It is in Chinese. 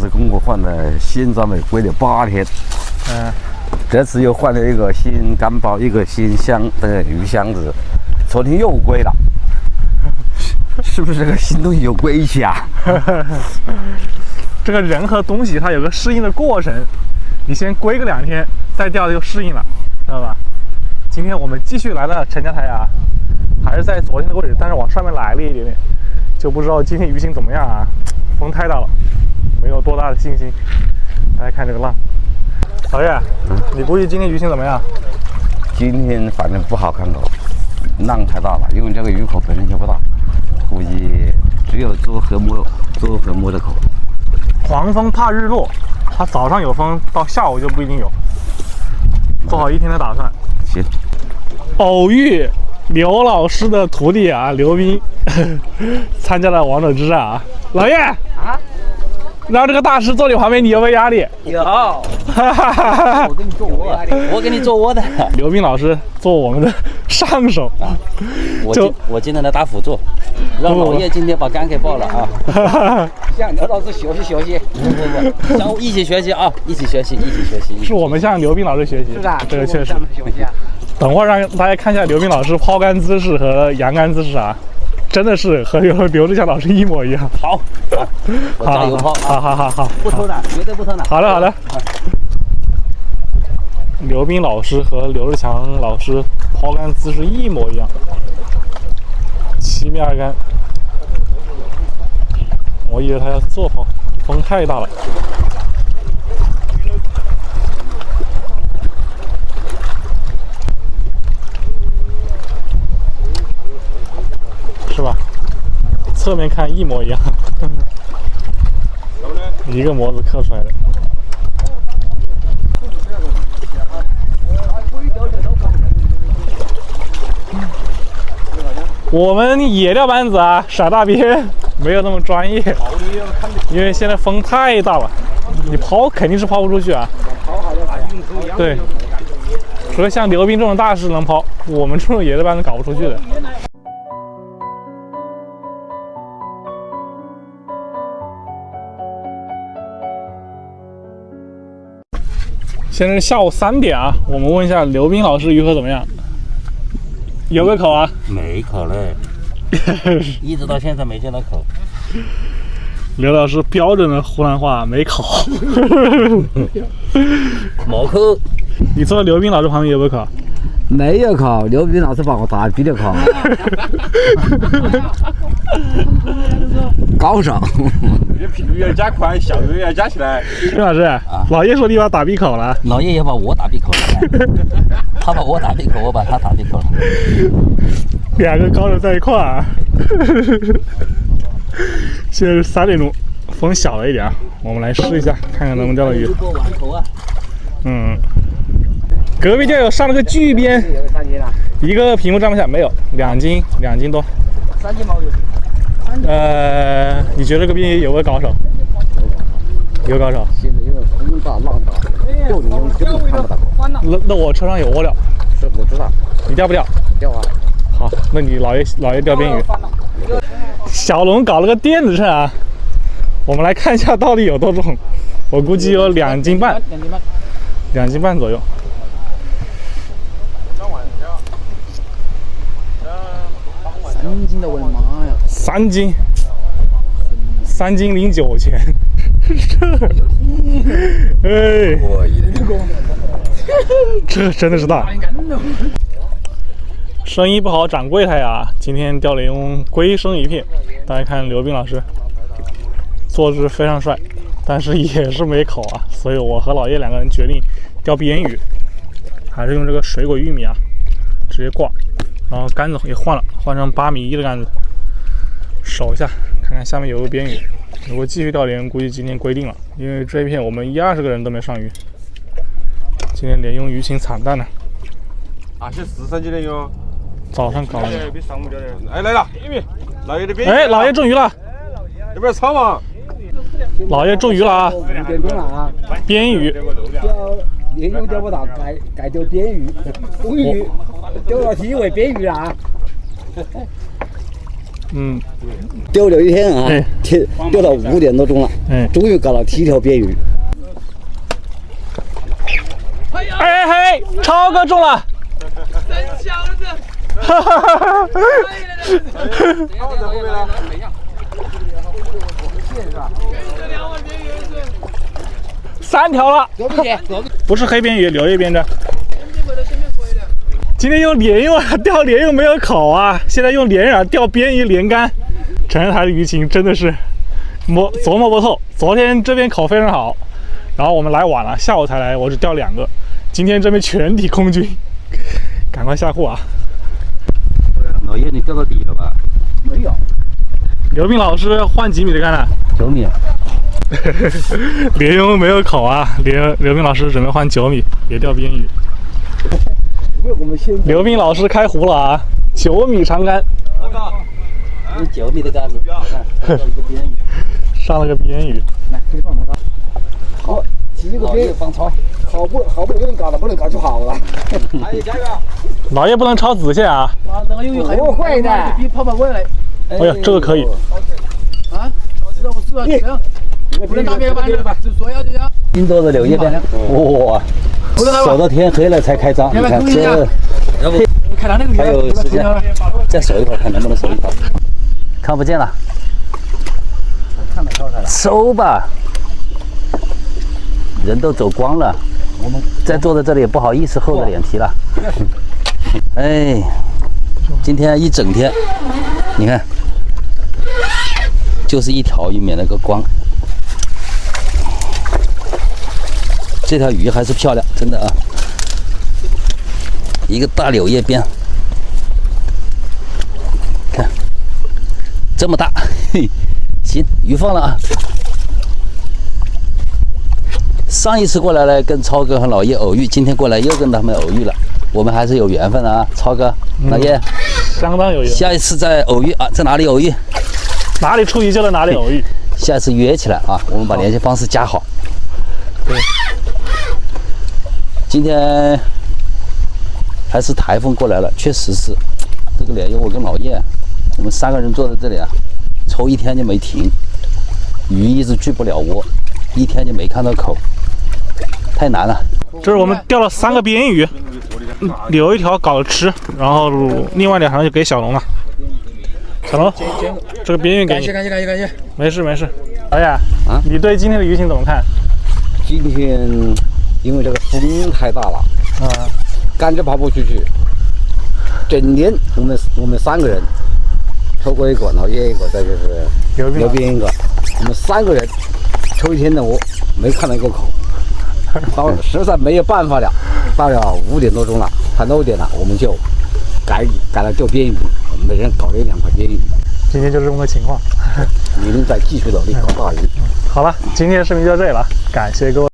次跟我换的新装备归了8天。这次又换了一个新干包，一个新鱼箱子，昨天又归了。是不是这个新东西有归期啊？这个人和东西它有个适应的过程，你先归个2天，再钓就适应了，知道吧？今天我们继续来到陈家台啊，还是在昨天的位置，但是往上面来了一点点，就不知道今天鱼情怎么样啊？风太大了，没有多大的信心。大家看这个浪，老岳，你估计今天鱼情怎么样？今天反正不好看口，浪太大了，因为这个鱼口本身就不大，估计只有做河摸的口。黄风怕日落，它早上有风，到下午就不一定有。做好一天的打算。行。偶遇刘老师的徒弟啊，刘斌参加了王者之战啊。老岳啊，让这个大师坐你旁边，你有没有压力？有。我跟你做我压力，我跟你做我的。刘斌老师做我们的上手。我今天来打辅助，让老叶今天把杆给爆了啊！向刘老师学习学习，不，相互一起学习啊，一起学习，一起学习。是我们向刘斌老师学习，是啊，这个确实。等会儿让大家看一下刘斌老师抛竿姿势和扬竿姿势啊，真的是和刘志强老师一模一样。好，我加油抛，好，不偷懒，绝对不偷懒。好的。刘斌老师和刘志强老师抛竿姿势一模一样，7面2竿。我以为他要做抛，风太大了。是吧？侧面看一模一样，一个模子刻出来的。我们野钓班子啊，甩大鳖没有那么专业，因为现在风太大了，你抛肯定是抛不出去啊。对，除了像刘斌这种大师能抛，我们这种野钓班子搞不出去的。现在是下午3点啊，我们问一下刘斌老师鱼河怎么样？有个口啊？没口嘞，一直到现在没见到口。刘老师标准的湖南话，没口。没口。你坐在刘斌老师旁边有没有口？没有口，刘斌老师把我打比了口。高手。频率要加宽，效率要加起来。刘老师，老叶说你把打闭口了。老叶也把我打闭口了。他把我打闭口，我把他打闭口了。2个高手在一块儿。现在是3点钟，风小了一点啊，我们来试一下，看看能不能钓到鱼。隔壁钓友上了个巨鳖，一个屏幕站不下，没有，2斤多。3斤毛有。你觉得这个鳖有没有高手？有高手。现在因为风大浪大，钓你用根本看不到。那我车上有窝料。是，我知道。你钓不钓？钓啊。好，那你老爷钓鳖鱼。小龙搞了个电子秤啊，我们来看一下到底有多重。我估计有2斤半。2斤半左右。3斤的，我的妈呀！3斤09钱。哎，这真的是大。生意不好掌柜台啊！今天钓了用龟生鱼片，大家看刘斌老师坐姿非常帅，但是也是没口啊，所以我和老叶2个人决定钓边鱼，还是用这个水果玉米啊，直接挂，然后杆子也换成8.1米的杆子，守一下，看看下面有个边鱼。如果继续钓连，估计今天归定了，因为这一片我们120个人都没上鱼，今天连用鱼情惨淡呢。是4、3斤的哟。早上搞的。比上午钓的。哎，来了，老爷的边鱼。哎，老爷中鱼了。要不要炒嘛？老爷中鱼了啊！边鱼。连鱼钓不到，该钓边鱼。终于钓到第1尾边鱼了啊！嗯，钓了一天啊哎，钓到5点多钟了，终于搞到第一条鳊鱼。哎，超哥中了！真小子！哈哈哈哈！3条了，不是黑边鱼，柳叶边的。今天用鲢鳙啊钓鲢鳙没有口啊，现在用鲢饵钓边鱼连竿。陈日台的鱼情真的是琢磨不透。昨天这边口非常好，然后我们来晚了，下午才来，我只钓2个。今天这边全体空军，赶快下货啊！老叶，你钓到底了吧？没有，刘斌老师换几米的竿了？9米。鲢鳙没有口啊，刘斌老师准备换9米，别钓边鱼。刘斌老师开湖了啊，9米长竿。有9米的竿子，看到一个边鱼，上了个边鱼。来，可以放它。好，几个边放超，好不容易搞的，不能搞就好了。加油加油！老叶不能超子线啊！那个鱼还有会的，比跑过来。哎呀，这个可以。啊，是啊，不能打别个板子吧？就说要这样。金多的柳叶边，哇，守到天黑了才开张，你看这，要不看他那个鱼，还有时间，再守一会儿，看能不能守一会儿。看不见了，收吧，人都走光了，我们再坐在这里也不好意思厚着脸皮了。哎，今天一整天，你看，就是一条鱼免了个光。这条鱼还是漂亮，真的啊！一个大柳叶边，看这么大，嘿，行，鱼放了啊。上一次过来呢，跟超哥和老叶偶遇，今天过来又跟他们偶遇了，我们还是有缘分的啊。超哥、老叶，相当有缘。下一次再偶遇啊，在哪里偶遇？哪里出鱼就在哪里偶遇。下次约起来啊，我们把联系方式加好。对。今天还是台风过来了，确实是这个鲢鱼，我跟老叶，我们3个人坐在这里啊，抽1天就没停，鱼一直聚不了窝，1天就没看到口，太难了。这是我们钓了3个边鱼，留一条搞吃，然后另外2条就给小龙了。小龙，这个边鱼给你。感谢。没事。老叶啊，你对今天的鱼情怎么看？今天因为这个风太大了，竿就跑不出去。整年我们3个人，抽过一个，老叶一个，再就是刘斌一个，我们3个人抽1天的，我没看到一个口。实在没有办法了，到了5点多钟了，快6点了，我们就改了钓边鱼，每人搞了1-2块边鱼。今天就这么个情况，明天再继续努力搞大鱼。好了，今天的视频就到这里了，感谢各位。